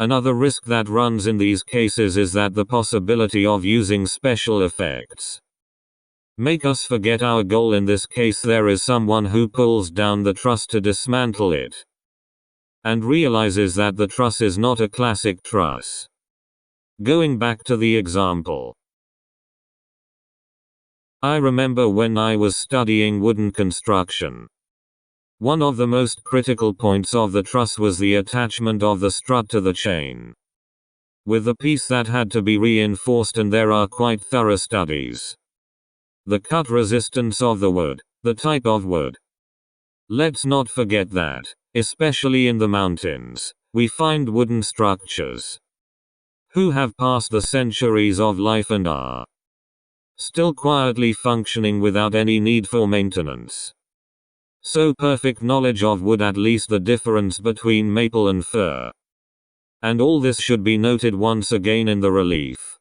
Another risk that runs in these cases is that the possibility of using special effects make us forget our goal. In this case, there is someone who pulls down the truss to dismantle it, and realizes that the truss is not a classic truss. Going back to the example, I remember when I was studying wooden construction, one of the most critical points of the truss was the attachment of the strut to the chain, with the piece that had to be reinforced, and there are quite thorough studies. The cut resistance of the wood, the type of wood. Let's not forget that, especially in the mountains, we find wooden structures who have passed the centuries of life and are still quietly functioning without any need for maintenance. So perfect knowledge of wood, at least the difference between maple and fir. And all this should be noted once again in the relief.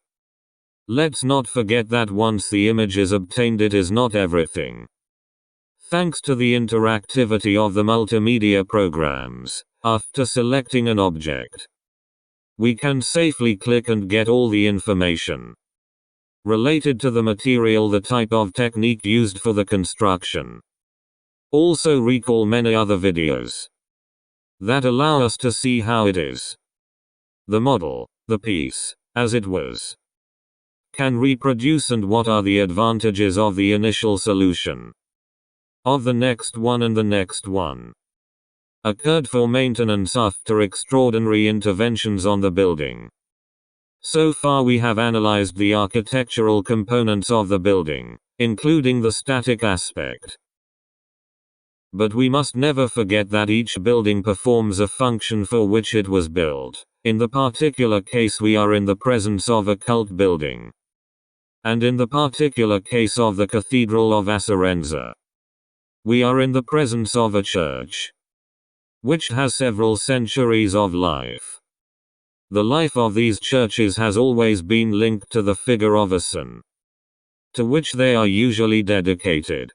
Let's not forget that once the image is obtained, it is not everything. Thanks to the interactivity of the multimedia programs, after selecting an object, we can safely click and get all the information related to the material, the type of technique used for the construction. Also recall many other videos that allow us to see how it is. The model, the piece, as it was, can reproduce, and what are the advantages of the initial solution, of the next one and the next one, occurred for maintenance after extraordinary interventions on the building. So far we have analyzed the architectural components of the building, including the static aspect. But we must never forget that each building performs a function for which it was built. In the particular case, we are in the presence of a cult building. And in the particular case of the Cathedral of Acerenza, we are in the presence of a church which has several centuries of life. The life of these churches has always been linked to the figure of a son, to which they are usually dedicated.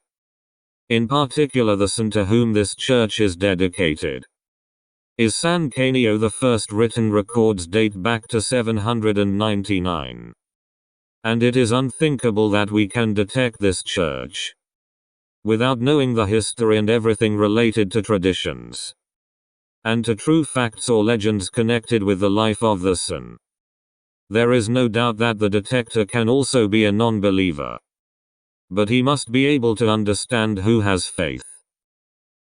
In particular, the saint to whom this church is dedicated is San Canio. The first written records date back to 799. And it is unthinkable that we can detect this church without knowing the history and everything related to traditions and to true facts or legends connected with the life of the saint. There is no doubt that the detector can also be a non-believer, but he must be able to understand who has faith,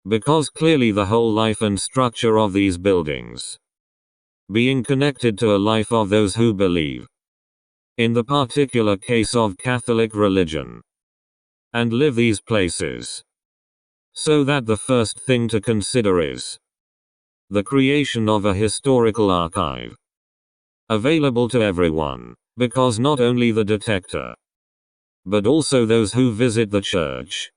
because clearly the whole life and structure of these buildings being connected to a life of those who believe in the particular case of Catholic religion and live these places. So that the first thing to consider is the creation of a historical archive available to everyone, because not only the detector, but also those who visit the church.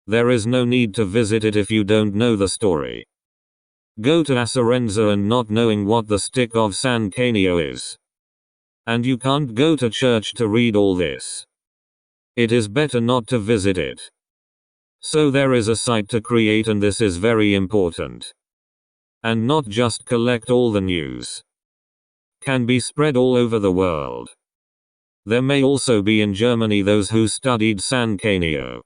There is no need to visit it if you don't know the story. Go to Acerenza and not knowing what the stick of San Canio is, and you can't go to church to read all this. It is better not to visit it. So there is a site to create, and this is very important. And not just collect all the news. Can be spread all over the world. There may also be in Germany those who studied San Canio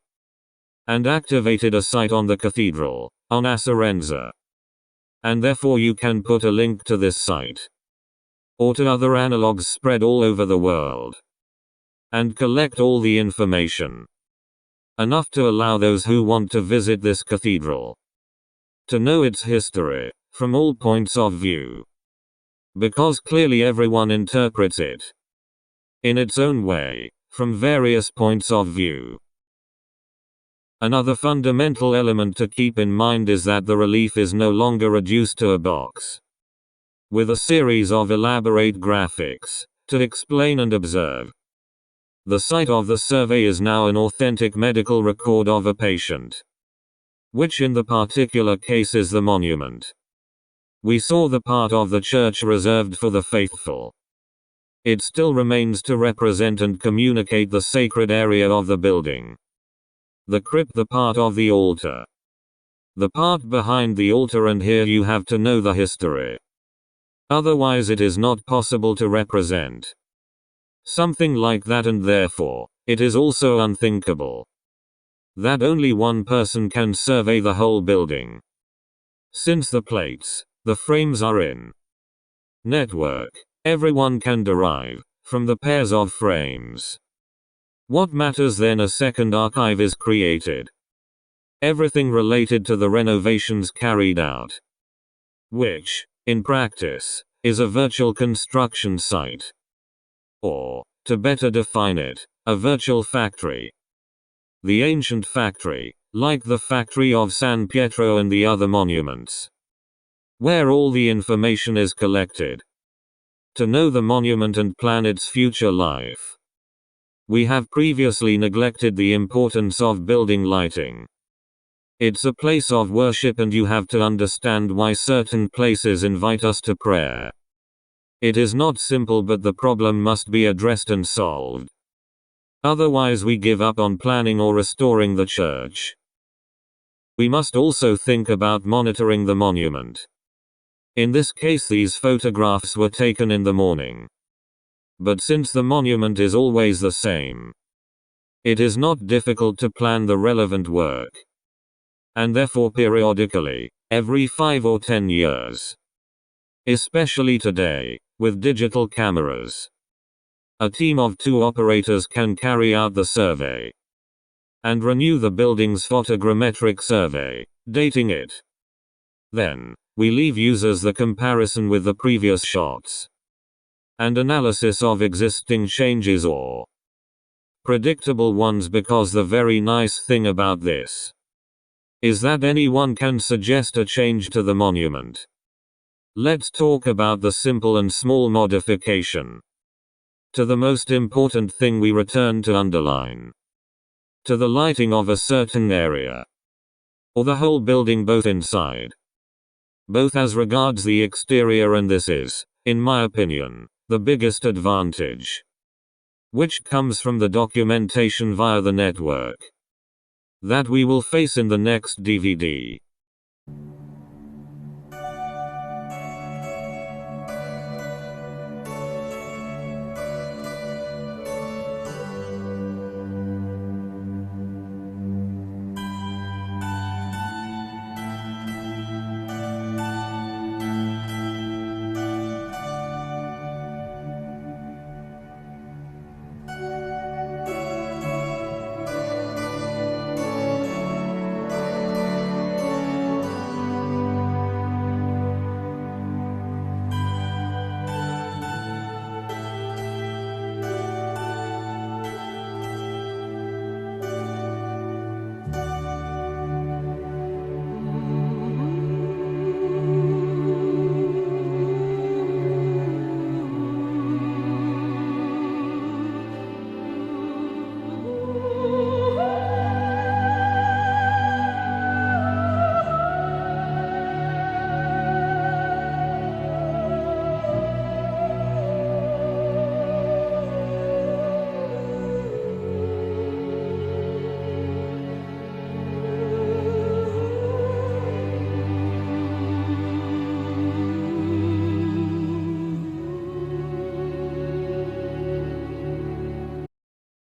and activated a site on the cathedral, on Acerenza. And therefore you can put a link to this site, or to other analogs spread all over the world, and collect all the information. Enough to allow those who want to visit this cathedral to know its history, from all points of view. Because clearly everyone interprets it in its own way, from various points of view. Another fundamental element to keep in mind is that the relief is no longer reduced to a box with a series of elaborate graphics to explain and observe. The site of the survey is now an authentic medical record of a patient, which in the particular case is the monument. We saw the part of the church reserved for the faithful. It still remains to represent and communicate the sacred area of the building. The crypt, the part of the altar, the part behind the altar, and here you have to know the history. Otherwise it is not possible to represent something like that, and therefore, it is also unthinkable that only one person can survey the whole building. Since the plates, the frames are in network, everyone can derive from the pairs of frames. What matters then? A second archive is created. Everything related to the renovations carried out, which, in practice, is a virtual construction site. Or, to better define it, a virtual factory. The ancient factory, like the factory of San Pietro and the other monuments, where all the information is collected to know the monument and plan its future life. We have previously neglected the importance of building lighting. It's a place of worship, and you have to understand why certain places invite us to prayer. It is not simple, but the problem must be addressed and solved. Otherwise we give up on planning or restoring the church. We must also think about monitoring the monument. In this case these photographs were taken in the morning. But since the monument is always the same, it is not difficult to plan the relevant work. And therefore periodically, every 5 or 10 years, especially today, with digital cameras, a team of 2 operators can carry out the survey and renew the building's photogrammetric survey, dating it. Then, we leave users the comparison with the previous shots and analysis of existing changes or predictable ones, because the very nice thing about this is that anyone can suggest a change to the monument. Let's talk about the simple and small modification. To the most important thing we return to underline. To the lighting of a certain area. Or the whole building, both inside. Both as regards the exterior, and this is, in my opinion, the biggest advantage, which comes from the documentation via the network, that we will face in the next DVD.